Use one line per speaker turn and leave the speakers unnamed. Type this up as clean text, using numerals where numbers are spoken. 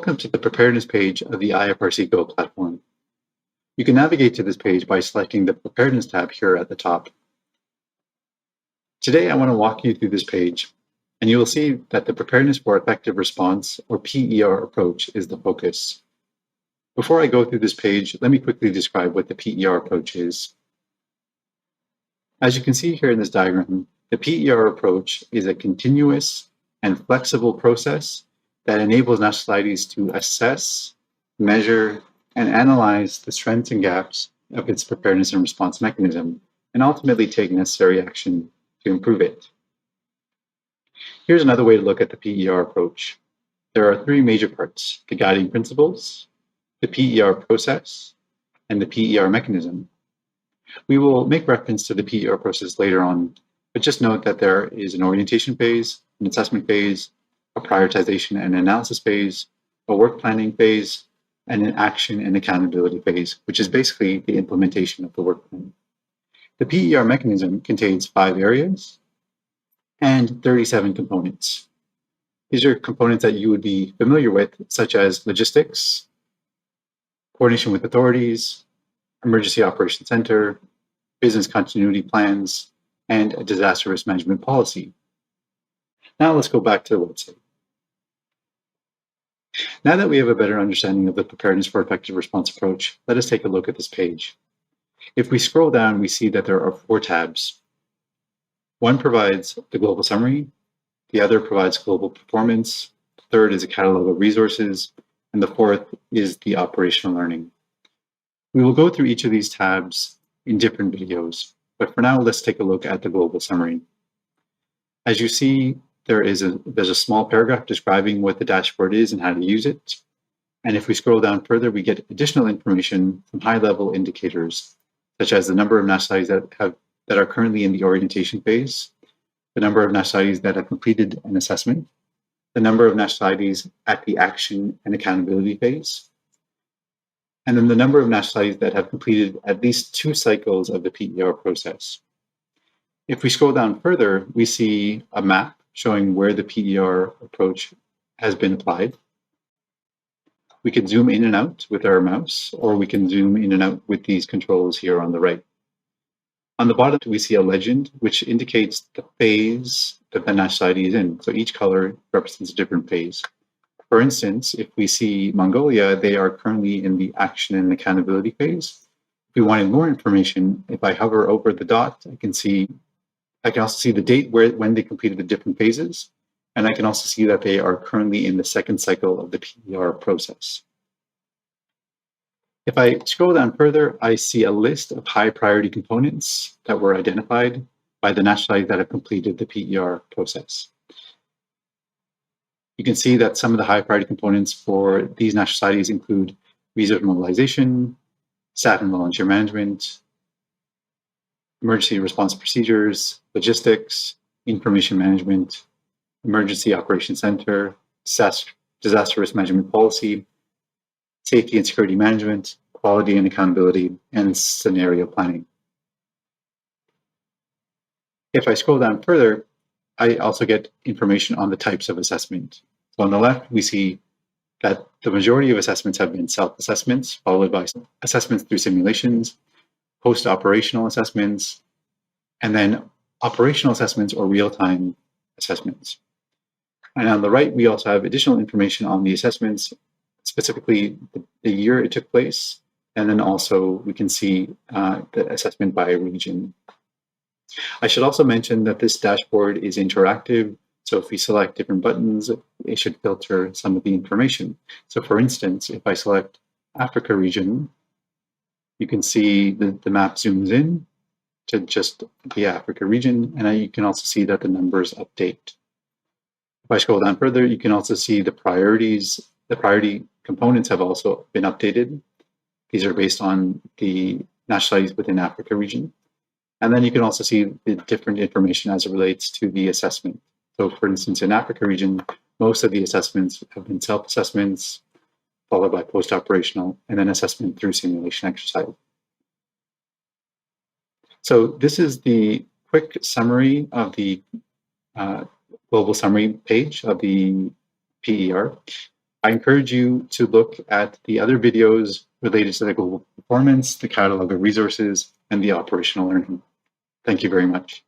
Welcome to the Preparedness page of the IFRC Go platform. You can navigate to this page by selecting the Preparedness tab here at the top. Today, I want to walk you through this page, and you will see that the Preparedness for Effective Response, or PER approach, is the focus. Before I go through this page, let me quickly describe what the PER approach is. As you can see here in this diagram, the PER approach is a continuous and flexible process that enables national societies to assess, measure, and analyze the strengths and gaps of its preparedness and response mechanism, and ultimately take necessary action to improve it. Here's another way to look at the PER approach. There are three major parts: the guiding principles, the PER process, and the PER mechanism. We will make reference to the PER process later on, but just note that there is an orientation phase, an assessment phase, a prioritization and analysis phase, a work planning phase, and an action and accountability phase, which is basically the implementation of the work plan. The PER mechanism contains 5 areas and 37 components. These are components that you would be familiar with, such as logistics, coordination with authorities, emergency operations center, business continuity plans, and a disaster risk management policy. Now let's go back to the website. Now that we have a better understanding of the Preparedness for Effective Response approach, let us take a look at this page. If we scroll down, we see that there are 4 tabs. One provides the global summary, the other provides global performance, the third is a catalog of resources, and the fourth is the operational learning. We will go through each of these tabs in different videos, but for now, let's take a look at the global summary. As you see, there's a small paragraph describing what the dashboard is and how to use it. And if we scroll down further, we get additional information from high-level indicators, such as the number of nationalities that are currently in the orientation phase, the number of nationalities that have completed an assessment, the number of nationalities at the action and accountability phase, and then the number of nationalities that have completed at least 2 cycles of the PER process. If we scroll down further, we see a map showing where the PER approach has been applied. We can zoom in and out with our mouse, or we can zoom in and out with these controls here on the right. On the bottom, we see a legend, which indicates the phase that the nationality is in. So each color represents a different phase. For instance, if we see Mongolia, they are currently in the action and accountability phase. If we wanted more information, if I hover over the dot, I can also see the date when they completed the different phases, and I can also see that they are currently in the 2nd cycle of the PER process. If I scroll down further, I see a list of high priority components that were identified by the nationalities that have completed the PER process. You can see that some of the high priority components for these nationalities include resource mobilization, staff and volunteer management, emergency response procedures, logistics, information management, emergency operations center, disaster risk management policy, safety and security management, quality and accountability, and scenario planning. If I scroll down further, I also get information on the types of assessment. So on the left, we see that the majority of assessments have been self-assessments, followed by assessments through simulations, post-operational assessments, and then operational assessments or real-time assessments. And on the right, we also have additional information on the assessments, specifically the year it took place, and then also we can see the assessment by region. I should also mention that this dashboard is interactive, so if we select different buttons, it should filter some of the information. So for instance, if I select Africa region, you can see the map zooms in to just the Africa region, and you can also see that the numbers update. If I scroll down further, you can also see the priorities. The priority components have also been updated. These are based on the nationalities within Africa region. And then you can also see the different information as it relates to the assessment. So for instance, in Africa region, most of the assessments have been self-assessments, followed by post-operational, and then assessment through simulation exercise. So this is the quick summary of the global summary page of the PER. I encourage you to look at the other videos related to the global performance, the catalog of resources, and the operational learning. Thank you very much.